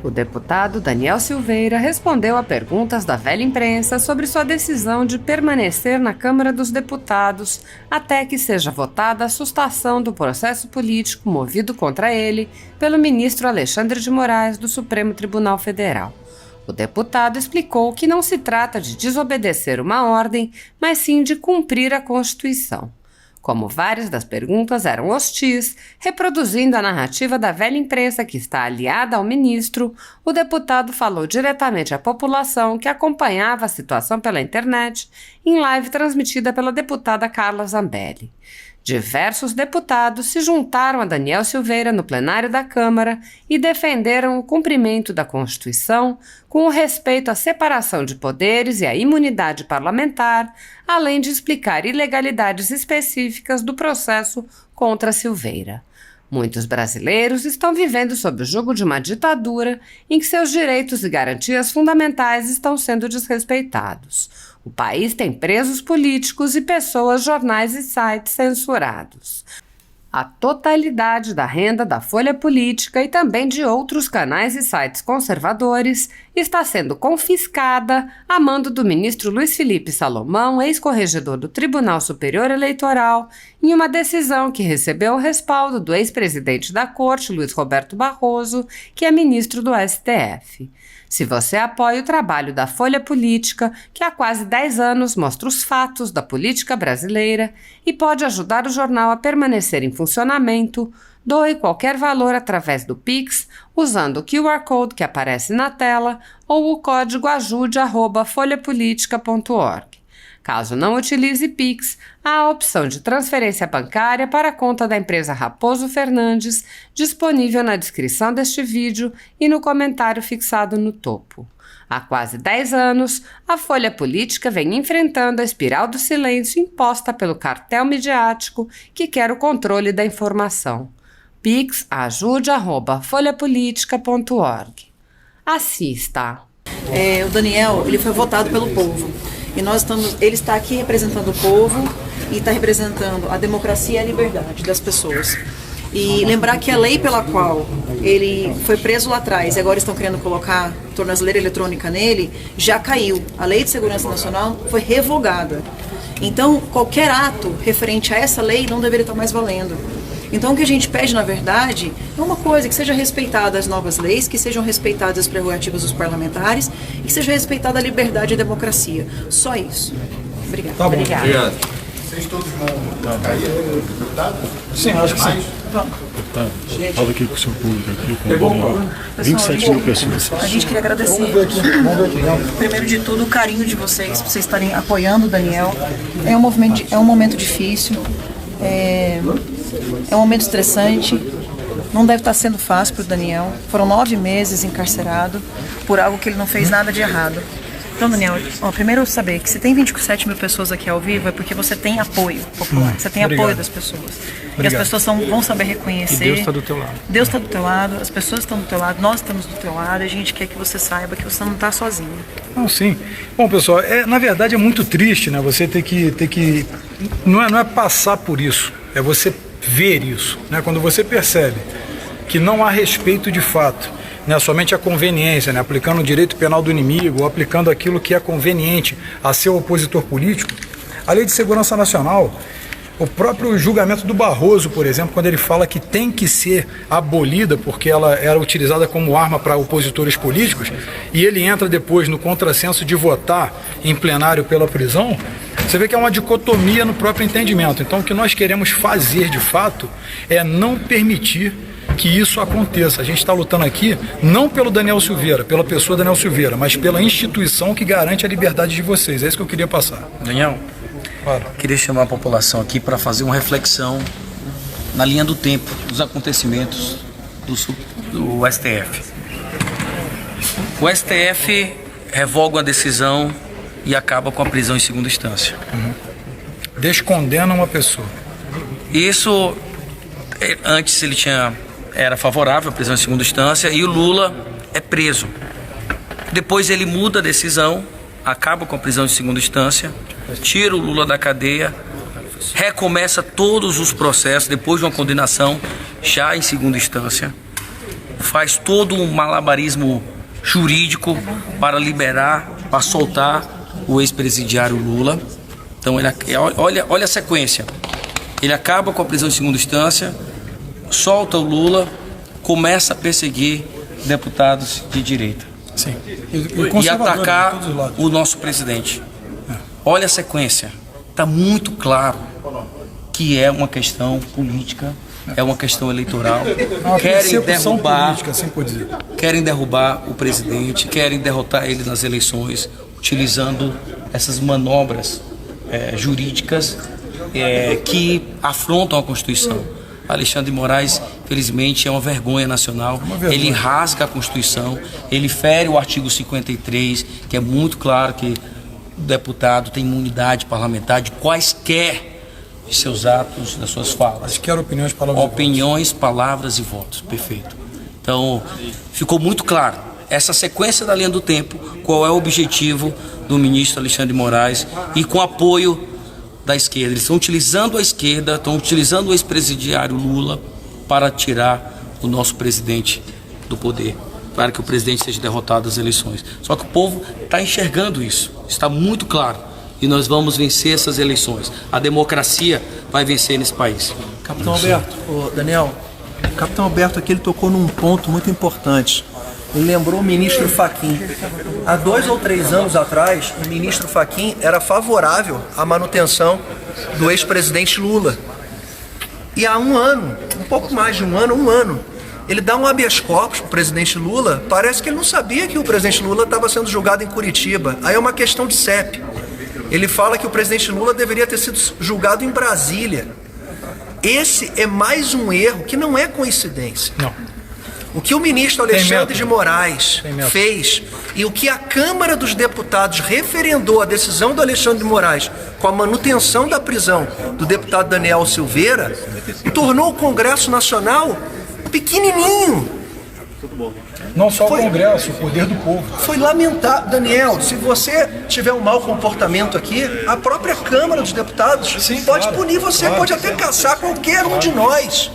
O deputado Daniel Silveira respondeu a perguntas da velha imprensa sobre sua decisão de permanecer na Câmara dos Deputados até que seja votada a sustação do processo político movido contra ele pelo ministro Alexandre de Moraes do Supremo Tribunal Federal. O deputado explicou que não se trata de desobedecer uma ordem, mas sim de cumprir a Constituição. Como várias das perguntas eram hostis, reproduzindo a narrativa da velha imprensa que está aliada ao ministro, o deputado falou diretamente à população que acompanhava a situação pela internet, em live transmitida pela deputada Carla Zambelli. Diversos deputados se juntaram a Daniel Silveira no plenário da Câmara e defenderam o cumprimento da Constituição com o respeito à separação de poderes e à imunidade parlamentar, além de explicar ilegalidades específicas do processo contra Silveira. Muitos brasileiros estão vivendo sob o jugo de uma ditadura em que seus direitos e garantias fundamentais estão sendo desrespeitados. O país tem presos políticos e pessoas, jornais e sites censurados. A totalidade da renda da Folha Política e também de outros canais e sites conservadores está sendo confiscada a mando do ministro Luiz Felipe Salomão, ex-corregedor do Tribunal Superior Eleitoral, em uma decisão que recebeu o respaldo do ex-presidente da Corte, Luiz Roberto Barroso, que é ministro do STF. Se você apoia o trabalho da Folha Política, que há quase 10 anos mostra os fatos da política brasileira e pode ajudar o jornal a permanecer em funcionamento, doe qualquer valor através do Pix, usando o QR Code que aparece na tela ou o código ajude@folhapolitica.org. Caso não utilize Pix, há a opção de transferência bancária para a conta da empresa Raposo Fernandes, disponível na descrição deste vídeo e no comentário fixado no topo. Há quase 10 anos, a Folha Política vem enfrentando a espiral do silêncio imposta pelo cartel midiático que quer o controle da informação. Pix ajude@folhapolitica.org. Assista. O Daniel, ele foi votado pelo povo. E ele está aqui representando o povo e está representando a democracia e a liberdade das pessoas. E lembrar que a lei pela qual ele foi preso lá atrás e agora estão querendo colocar tornozeleira eletrônica nele, já caiu. A Lei de Segurança Nacional foi revogada. Então, qualquer ato referente a essa lei não deveria estar mais valendo. Então, o que a gente pede, na verdade, é uma coisa, que seja respeitada as novas leis, que sejam respeitadas as prerrogativas dos parlamentares e que seja respeitada a liberdade e a democracia. Só isso. Obrigada. Tá bom. Obrigada. Vocês todos vão cair, deputado? Sim, acho que sim. Vamos. Fala aqui com o seu público aqui, com 27 mil pessoas. A gente queria agradecer, primeiro de tudo, o carinho de vocês, por vocês estarem apoiando o Daniel. É um momento difícil, é um momento estressante, não deve estar sendo fácil para o Daniel. Foram 9 meses encarcerado por algo que ele não fez nada de errado. Então, Daniel, primeiro saber que se tem 27 mil pessoas aqui ao vivo é porque você tem apoio popular, você tem apoio das pessoas. Obrigado. E as pessoas vão saber reconhecer. E Deus está do teu lado. Deus está do teu lado, as pessoas estão do teu lado, nós estamos do teu lado, e a gente quer que você saiba que você não está sozinho. Não, sim. Bom, pessoal, na verdade é muito triste, né? Você ter que não é passar por isso, é você ver isso, né? Quando você percebe que não há respeito de fato, né, somente a conveniência, né, aplicando o direito penal do inimigo, ou aplicando aquilo que é conveniente a seu opositor político. A Lei de Segurança Nacional, o próprio julgamento do Barroso, por exemplo, quando ele fala que tem que ser abolida porque ela era utilizada como arma para opositores políticos, e ele entra depois no contrassenso de votar em plenário pela prisão, você vê que é uma dicotomia no próprio entendimento. Então, o que nós queremos fazer, de fato, é não permitir que isso aconteça. A gente está lutando aqui não pelo Daniel Silveira, pela pessoa Daniel Silveira, mas pela instituição que garante a liberdade de vocês. É isso que eu queria passar. Daniel, claro. Queria chamar a população aqui para fazer uma reflexão na linha do tempo, dos acontecimentos do STF. O STF revoga uma decisão e acaba com a prisão em segunda instância. Descondena uma pessoa. Isso, antes ele era favorável à prisão em segunda instância e o Lula é preso. Depois ele muda a decisão, acaba com a prisão em segunda instância, tira o Lula da cadeia, recomeça todos os processos depois de uma condenação já em segunda instância. faz todo um malabarismo jurídico para liberar, para soltar o ex-presidiário Lula. Então, olha a sequência. Ele acaba com a prisão em segunda instância, solta o Lula, começa a perseguir deputados de direita. Sim. E atacar o nosso presidente. Olha a sequência. Está muito claro que é uma questão política, é uma questão eleitoral. Querem derrubar o presidente, querem derrotar ele nas eleições, utilizando essas manobras jurídicas que afrontam a Constituição. Alexandre de Moraes, felizmente, é uma vergonha nacional. Ele rasga a Constituição, ele fere o artigo 53, que é muito claro que o deputado tem imunidade parlamentar de quaisquer de seus atos, das suas falas. Opiniões, palavras e votos. Perfeito. Então, ficou muito claro essa sequência da linha do tempo, qual é o objetivo do ministro Alexandre de Moraes e com apoio da esquerda. Eles estão utilizando a esquerda, estão utilizando o ex-presidiário Lula para tirar o nosso presidente do poder, para que o presidente seja derrotado nas eleições. Só que o povo está enxergando isso, está muito claro, e nós vamos vencer essas eleições. A democracia vai vencer nesse país. Capitão Alberto, Daniel, o Capitão Alberto aqui ele tocou num ponto muito importante. Ele lembrou o ministro Fachin. Há 2 ou 3 anos atrás, o ministro Fachin era favorável à manutenção do ex-presidente Lula. E há um ano, um pouco mais de um ano, ele dá um habeas corpus para o presidente Lula. Parece que ele não sabia que o presidente Lula estava sendo julgado em Curitiba. Aí é uma questão de CEP. Ele fala que o presidente Lula deveria ter sido julgado em Brasília. Esse é mais um erro que não é coincidência. Não. O que o ministro Alexandre de Moraes fez e o que a Câmara dos Deputados referendou a decisão do Alexandre de Moraes com a manutenção da prisão do deputado Daniel Silveira tornou o Congresso Nacional pequenininho. Não só o Congresso, o poder do povo. Foi lamentável. Daniel, se você tiver um mau comportamento aqui, a própria Câmara dos Deputados pode punir você, pode até caçar qualquer um de nós.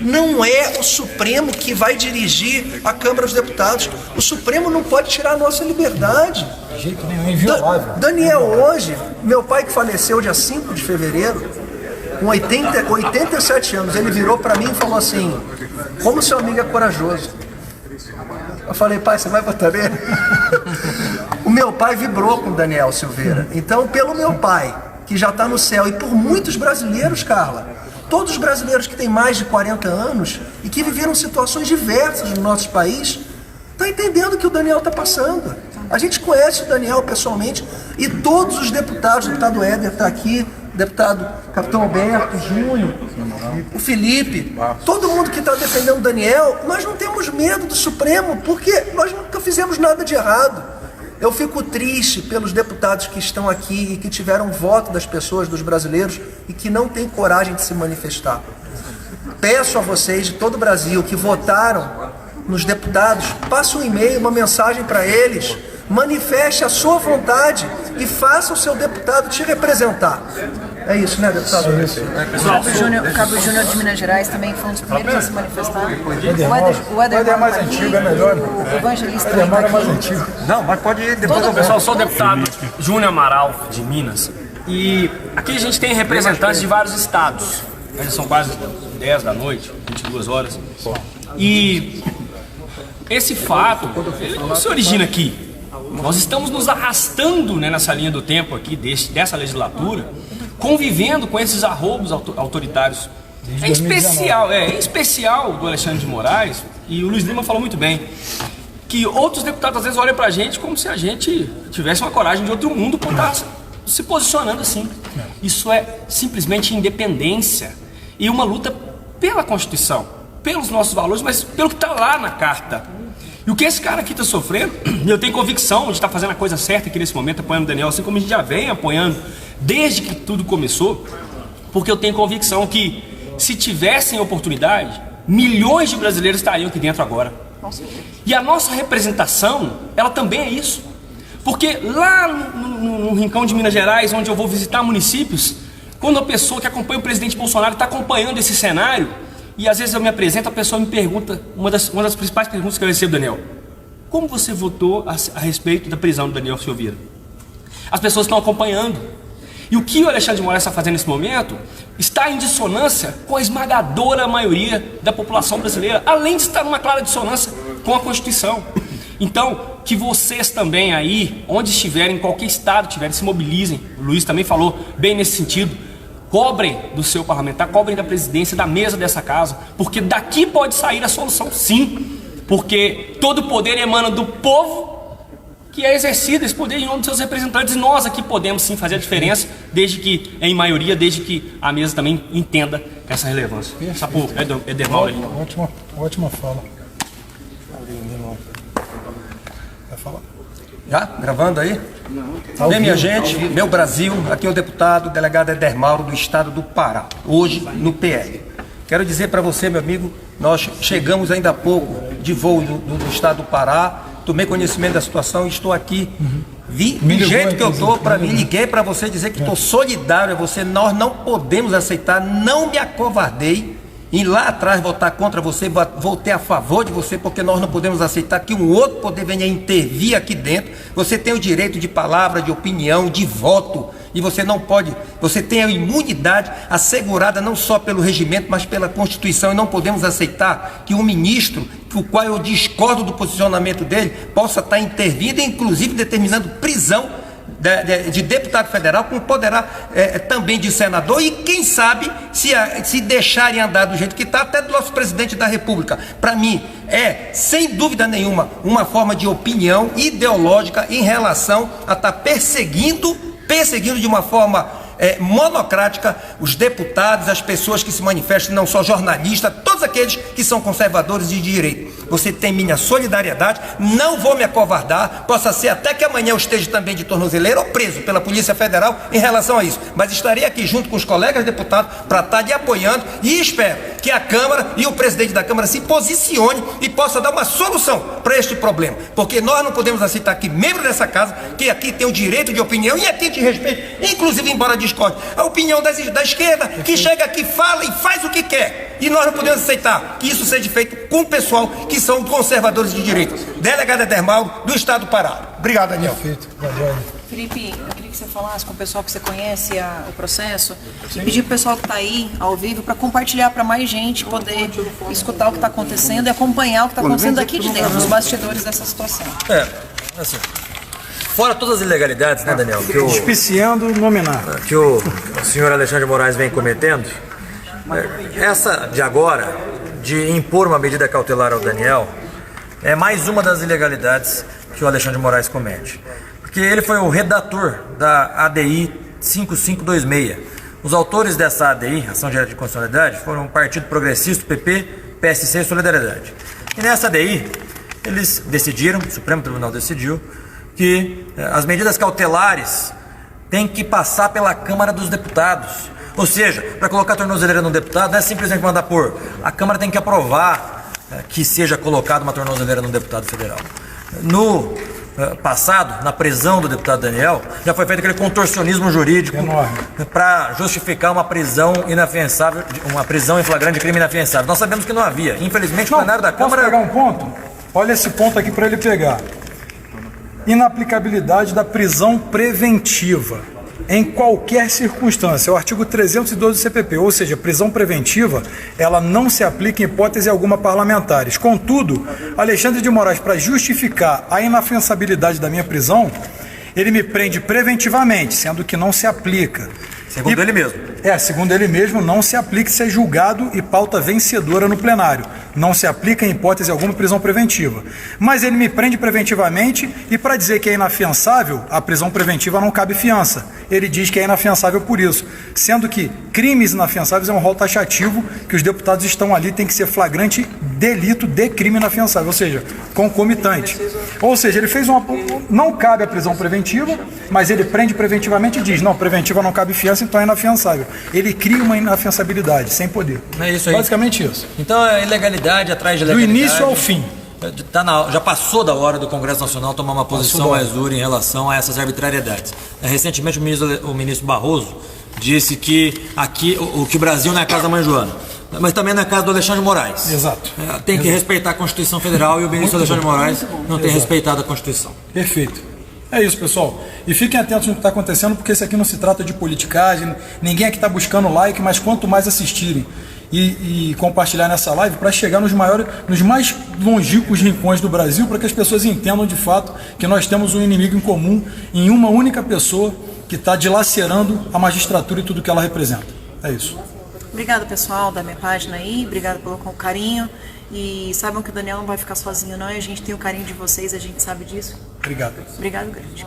Não é o Supremo que vai dirigir a Câmara dos Deputados. O Supremo não pode tirar a nossa liberdade. De jeito nenhum, é inviolável. Daniel, hoje, meu pai que faleceu dia 5 de fevereiro, com 87 anos, ele virou para mim e falou assim: como seu amigo é corajoso. Eu falei: pai, você vai votar nele? O meu pai vibrou com o Daniel Silveira. Então, pelo meu pai, que já está no céu, e por muitos brasileiros, Carla, todos os brasileiros que têm mais de 40 anos e que viveram situações diversas no nosso país, estão entendendo o que o Daniel está passando. A gente conhece o Daniel pessoalmente e todos os deputados, o deputado Éder está aqui, o deputado Capitão Alberto, Júnior, o Felipe, todo mundo que está defendendo o Daniel. Nós não temos medo do Supremo porque nós nunca fizemos nada de errado. Eu fico triste pelos deputados que estão aqui e que tiveram voto das pessoas, dos brasileiros, e que não têm coragem de se manifestar. Peço a vocês de todo o Brasil que votaram nos deputados, passe um e-mail, uma mensagem para eles, manifeste a sua vontade e faça o seu deputado te representar. É isso, né, deputado? O Cabo Júnior de Minas Gerais também foi um dos primeiros a se manifestar. O Éder é mais antigo, é melhor. O evangelista É também mais tá antigo. Não, mas pode ir depois. Pessoal, eu sou o deputado Júnior Amaral, de Minas. E aqui a gente tem representantes de vários estados. Já são quase 10 da noite, 22 horas. E esse fato, ele não se origina aqui. Nós estamos nos arrastando, né, nessa linha do tempo aqui, dessa legislatura, convivendo com esses arroubos autoritários. Em especial do Alexandre de Moraes, e o Luiz Lima falou muito bem, que outros deputados às vezes olham pra gente como se a gente tivesse uma coragem de outro mundo por estar se posicionando assim. Isso é simplesmente independência e uma luta pela Constituição, pelos nossos valores, mas pelo que está lá na Carta. E o que esse cara aqui está sofrendo, eu tenho convicção de estar fazendo a coisa certa aqui nesse momento, apoiando o Daniel, assim como a gente já vem apoiando desde que tudo começou, porque eu tenho convicção que se tivessem oportunidade, milhões de brasileiros estariam aqui dentro agora. E a nossa representação, ela também é isso. Porque lá no rincão de Minas Gerais, onde eu vou visitar municípios, quando a pessoa que acompanha o presidente Bolsonaro está acompanhando esse cenário, E às vezes eu me apresento, a pessoa me pergunta, uma das principais perguntas que eu recebo, Daniel: como você votou a respeito da prisão do Daniel Silveira? As pessoas estão acompanhando. E o que o Alexandre de Moraes está fazendo nesse momento está em dissonância com a esmagadora maioria da população brasileira, além de estar numa clara dissonância com a Constituição. Então, que vocês também aí, onde estiverem, em qualquer estado estiverem, se mobilizem. O Luiz também falou bem nesse sentido. Cobrem do seu parlamentar, cobrem da presidência, da mesa dessa casa, porque daqui pode sair a solução, sim. Porque todo poder emana do povo, que é exercido esse poder em nome dos seus representantes. E nós aqui podemos sim fazer a diferença, desde que, em maioria, desde que a mesa também entenda essa relevância. Sapo, Edermal ali. Ótima fala. Vai falar? Já? Gravando aí? Bem, minha gente, meu Brasil, aqui é o deputado, delegado Edermauro, do estado do Pará, hoje no PL. Quero dizer para você, meu amigo, nós chegamos ainda há pouco de voo do estado do Pará, tomei conhecimento da situação e estou aqui. Do jeito que eu estou, liguei para você dizer que estou solidário a você. Nós não podemos aceitar, não me acovardei em lá atrás votar contra você, votei a favor de você, porque nós não podemos aceitar que um outro poder venha intervir aqui dentro. Você tem o direito de palavra, de opinião, de voto, e você não pode, você tem a imunidade assegurada não só pelo regimento, mas pela Constituição, e não podemos aceitar que um ministro, o qual eu discordo do posicionamento dele, possa estar intervindo, inclusive determinando prisão de deputado federal, como poderá também de senador, e quem sabe se deixarem andar do jeito que está, até do nosso presidente da República. Para mim é, sem dúvida nenhuma, uma forma de opinião ideológica em relação a estar perseguindo de uma forma monocrática os deputados, as pessoas que se manifestam, não só jornalistas, todos aqueles que são conservadores de direito. Você tem minha solidariedade, não vou me acovardar, possa ser até que amanhã eu esteja também de tornozeleira ou preso pela Polícia Federal em relação a isso, mas estarei aqui junto com os colegas deputados para estar lhe apoiando, e espero que a Câmara e o presidente da Câmara se posicione e possa dar uma solução para este problema, porque nós não podemos aceitar que membro dessa casa, que aqui tem o direito de opinião e aqui de respeito, inclusive embora discorde, a opinião da esquerda, que chega aqui, fala e faz o que quer, e nós não podemos aceitar que isso seja feito com o pessoal que são conservadores de direito. Delegado Edermauro, do estado do Pará. Obrigado, Daniel. Perfeito. Felipe, eu queria que você falasse com o pessoal que você conhece o processo, e pedir pro pessoal que está aí ao vivo para compartilhar para mais gente poder escutar o que está acontecendo e acompanhar o que está acontecendo aqui de dentro, nos bastidores dessa situação. Assim, fora todas as ilegalidades, né, Daniel, que Auspiciando nominar, que o senhor Alexandre de Moraes vem cometendo, essa de agora, de impor uma medida cautelar ao Daniel, é mais uma das ilegalidades que o Alexandre de Moraes comete. Porque ele foi o redator da ADI 5526. Os autores dessa ADI, Ação Direta de Constitucionalidade, foram o Partido Progressista, PP, PSC e Solidariedade. E nessa ADI, eles decidiram, o Supremo Tribunal decidiu, que as medidas cautelares têm que passar pela Câmara dos Deputados. Ou seja, para colocar a tornozeleira no deputado, não é simplesmente mandar pôr. A Câmara tem que aprovar que seja colocada uma tornozeleira no deputado federal. No passado, na prisão do deputado Daniel, já foi feito aquele contorcionismo jurídico para justificar uma prisão inafiançável, uma prisão em flagrante de crime inafiançável. Nós sabemos que não havia. Infelizmente, o plenário da Câmara... Posso pegar um ponto? Olha esse ponto aqui para ele pegar. Inaplicabilidade da prisão preventiva em qualquer circunstância, é o artigo 312 do CPP, ou seja, prisão preventiva, ela não se aplica em hipótese alguma parlamentares. Contudo, Alexandre de Moraes, para justificar a inafiançabilidade da minha prisão, ele me prende preventivamente, sendo que não se aplica. Segundo ele mesmo. Segundo ele mesmo, não se aplica se é julgado e pauta vencedora no plenário. Não se aplica em hipótese alguma prisão preventiva. Mas ele me prende preventivamente e para dizer que é inafiançável, a prisão preventiva não cabe fiança. Ele diz que é inafiançável por isso. Sendo que crimes inafiançáveis é um rol taxativo que os deputados estão ali, tem que ser flagrante delito de crime inafiançável, ou seja, concomitante. Ou seja, ele fez não cabe a prisão preventiva, mas ele prende preventivamente e diz, não, preventiva não cabe fiança, então é inafiançável. Ele cria uma inafiançabilidade, sem poder. É isso aí. Basicamente isso. Então é ilegalidade atrás de ilegalidade. Do início ao fim. Já passou da hora do Congresso Nacional tomar uma posição mais dura em relação a essas arbitrariedades. Recentemente o ministro Barroso disse que aqui o Brasil não é a casa da mãe Joana. Mas também não é caso do Alexandre de Moraes. Exato. Tem que respeitar a Constituição Federal e o ministro Alexandre de Moraes não tem respeitado a Constituição. Perfeito. É isso, pessoal. E fiquem atentos no que está acontecendo, porque isso aqui não se trata de politicagem, ninguém aqui está buscando like, mas quanto mais assistirem e compartilhar nessa live, para chegar nos mais longínquos rincões do Brasil, para que as pessoas entendam de fato que nós temos um inimigo em comum em uma única pessoa que está dilacerando a magistratura e tudo que ela representa. É isso. Obrigada, pessoal, da minha página aí. Obrigada pelo carinho. E saibam que o Daniel não vai ficar sozinho, não. E a gente tem o carinho de vocês, a gente sabe disso. Obrigado. Obrigado, grande.